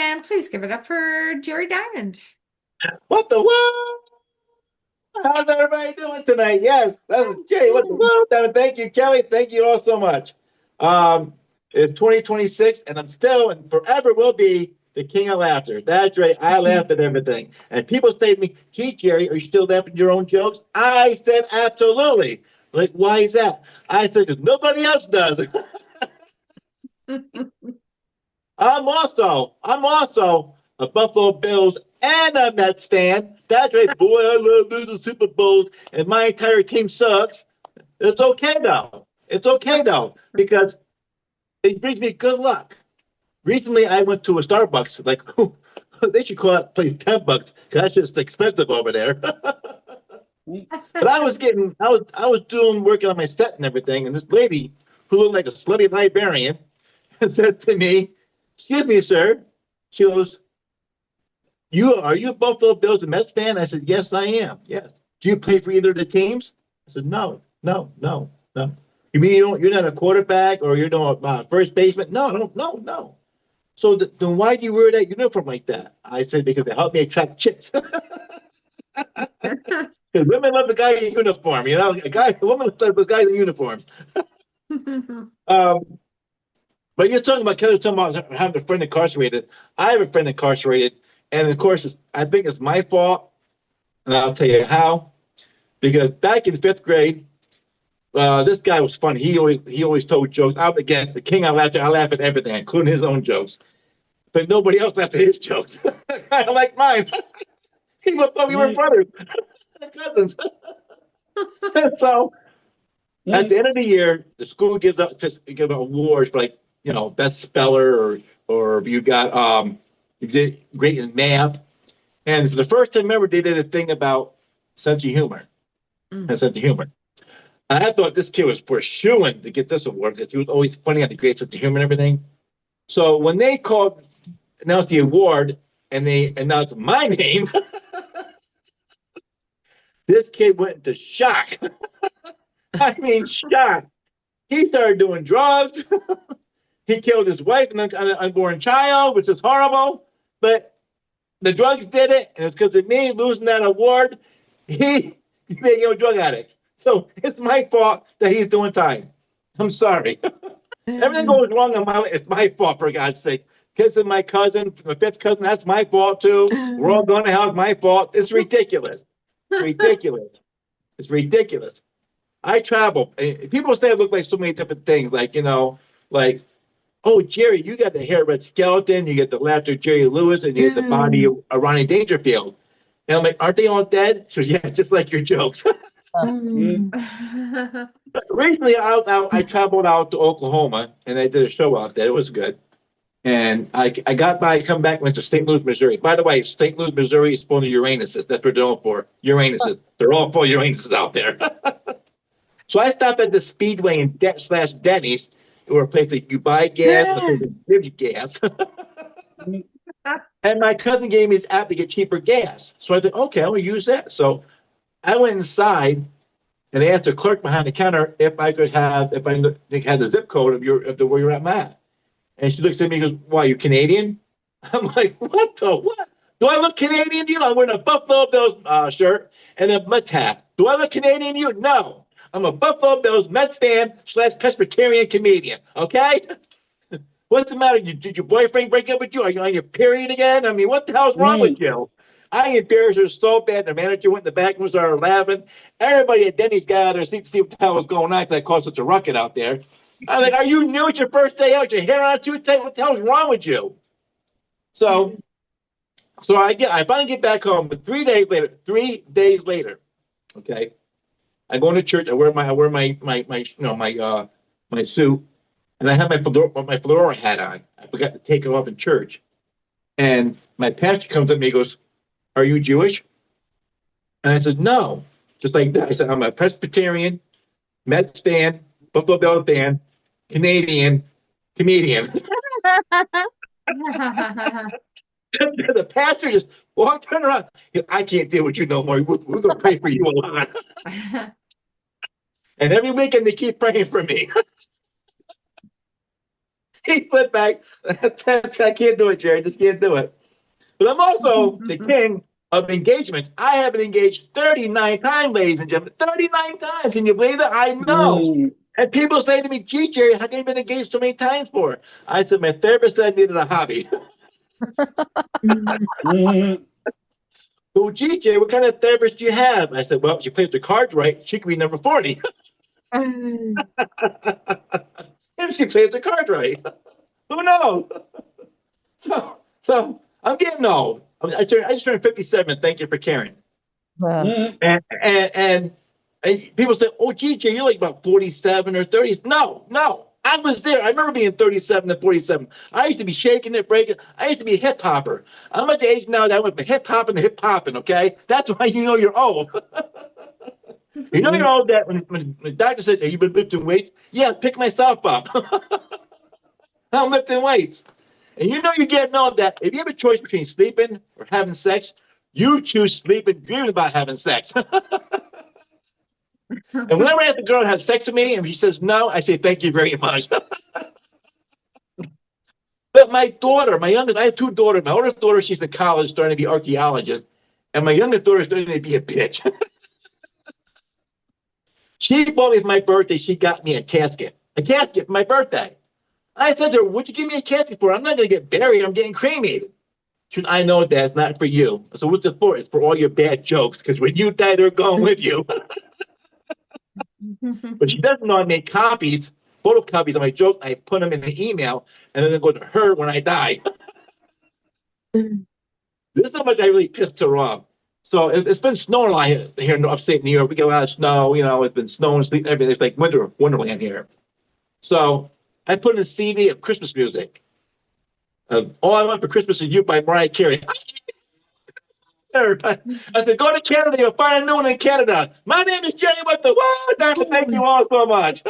And please give it up for Jerry Diamond. What the world? How's everybody doing tonight? Yes, that's Jerry. What the world? Thank you, Kelly. Thank you all so much. It's 2026, and I'm still and forever will be the king of laughter. That's right. I laugh at everything. And people say to me, gee, Jerry, are you still laughing at your own jokes? I said, absolutely. Like, why is that? I said, because nobody else does. I'm also a Buffalo Bills and a Mets fan. That's right, boy. I love losing Super Bowls, and my entire team sucks. It's okay though. It's okay though because it brings me good luck. Recently, I went to a Starbucks. Like, they should call that place $10 because that's just expensive over there. But I was doing working on my set and everything, and this lady who looked like a slutty librarian said to me, "Excuse me, sir." She goes, are you a Buffalo Bills and Mets fan?" I said, "Yes, I am. Yes." "Do you play for either of the teams?" I said, "No, no, no, no." "You mean you're not a quarterback or you're not first baseman?" "No, no, no, no." "So then why do you wear that uniform like that?" I said, "Because it helped me attract chicks." Because women love the guy in uniform, a woman love the guys in uniforms. Um, but you're talking about Kelly's talking about having a friend incarcerated. I have a friend incarcerated, and of course, I think it's my fault, and I'll tell you how. Because back in fifth grade, this guy was funny. He always told jokes. Again, the king. I laugh at everything, including his own jokes. But nobody else laughed at his jokes. Kind of like mine. He thought we were brothers, cousins. So at the end of the year, the school gives give awards for best speller or you got you did great in math. And for the first time ever, they did a thing about sense of humor and sense of humor. And I thought this kid was pursuing to get this award because he was always funny, had the great sense of humor and everything. So when they announced the award and they announced my name, this kid went into shock. I mean, shock. He started doing drugs. He killed his wife and an unborn child, which is horrible. But the drugs did it, and it's because of me losing that award. He made him a drug addict. So it's my fault that he's doing time. I'm sorry. Everything goes wrong in my life. It's my fault, for God's sake. Kissing my cousin, my fifth cousin, that's my fault too. We're all going to hell. It's my fault. It's ridiculous. Ridiculous. It's ridiculous. I travel. People say I look like so many different things, like, "Oh, Jerry, you got the hair red skeleton, you get the laughter Jerry Lewis, and you get the body of Ronnie Dangerfield." And I'm like, "Aren't they all dead?" So yeah, just like your jokes. Recently, I traveled out to Oklahoma, and I did a show out there. It was good. And I got by, come back, went to St. Louis, Missouri. By the way, St. Louis, Missouri is full of Uranuses. That's what they're all for. Uranuses. They're all full of Uranuses out there. So I stopped at the Speedway and Denny's, where a place that you buy gas, and a place that gives you gas. And my cousin gave me his app to get cheaper gas. So I thought, okay, I'm gonna use that. So I went inside and I asked the clerk behind the counter if I had the zip code of where you're at. And she looks at me and goes, "Why, you Canadian?" I'm like, what? Do I look Canadian to you? I'm wearing a Buffalo Bills shirt and a Mets hat. Do I look Canadian to you? No. I'm a Buffalo Bills Mets fan / Presbyterian comedian. Okay? What's the matter? Did your boyfriend break up with you? Are you on your period again? I mean, what the hell's wrong with you? I embarrassed her so bad. The manager went in the back and started laughing. Everybody at Denny's got out of their seat to see what the hell was going on because I caused such a ruckus out there. I'm like, "Are you new? It's your first day out. Your hair on too tight. What the hell's wrong with you?" So I finally get back home, but 3 days later, okay, I go into church. I wear my suit, and I have my fedora hat on. I forgot to take it off in church, and my pastor comes up to me and goes, "Are you Jewish?" And I said, "No," just like that. I said, "I'm a Presbyterian, Mets fan, Buffalo Bills fan, Canadian comedian." The pastor just turned around. "I can't deal with you no more. We're going to pray for you a lot." And every weekend they keep praying for me. he went back. I can't do it, Jerry. Just can't do it. But I'm also the king of engagements. I have been engaged 39 times, ladies and gentlemen. 39 times. Can you believe it? I know. And people say to me, gee, Jerry, how come you been engaged so many times for? I said, my therapist said I needed a hobby. Well, gee, Jerry, what kind of therapist do you have? I said, well, if she plays the cards right, she could be number 40. If she plays the cards right. Who knows? So I'm getting old. I just turned 57. Thank you for caring. And people say, oh, GJ, you're like about 47 or 30. No. I was there. I remember being 37 and 47. I used to be shaking it, breaking. I used to be a hip hopper. I'm at the age now that I went from hip hopping to hip hopping, okay? That's why you know you're old. You know you're old that when the doctor said, have you been lifting weights? Yeah, pick myself up. I'm lifting weights. And you know you're getting old that if you have a choice between sleeping or having sex, you choose sleeping, dreaming about having sex. And whenever I ask the girl to have sex with me and she says no, I say thank you very much. But my daughter, my youngest, I have two daughters. My older daughter, she's in college starting to be an archaeologist. And my youngest daughter is starting to be a bitch. She bought me for my birthday, she got me a casket for my birthday. I said to her, what'd you give me a casket for? I'm not going to get buried. I'm getting cremated. She said, I know, Dad, it's not for you. So what's it for? It's for all your bad jokes, because when you die, they're going with you. But she doesn't know I make copies, photocopies of my jokes. I put them in an email, and then they go to her when I die. This is how much I really pissed her off. So it's been snowing a lot here in upstate New York. We get a lot of snow. You know, it's been snowing, sleep, everything. It's like wonderland here. So I put in a CD of Christmas music. All I Want for Christmas Is You by Mariah Carey. I said, go to Canada, you'll find a new one in Canada. My name is Jerry. What the what? Thank you all so much.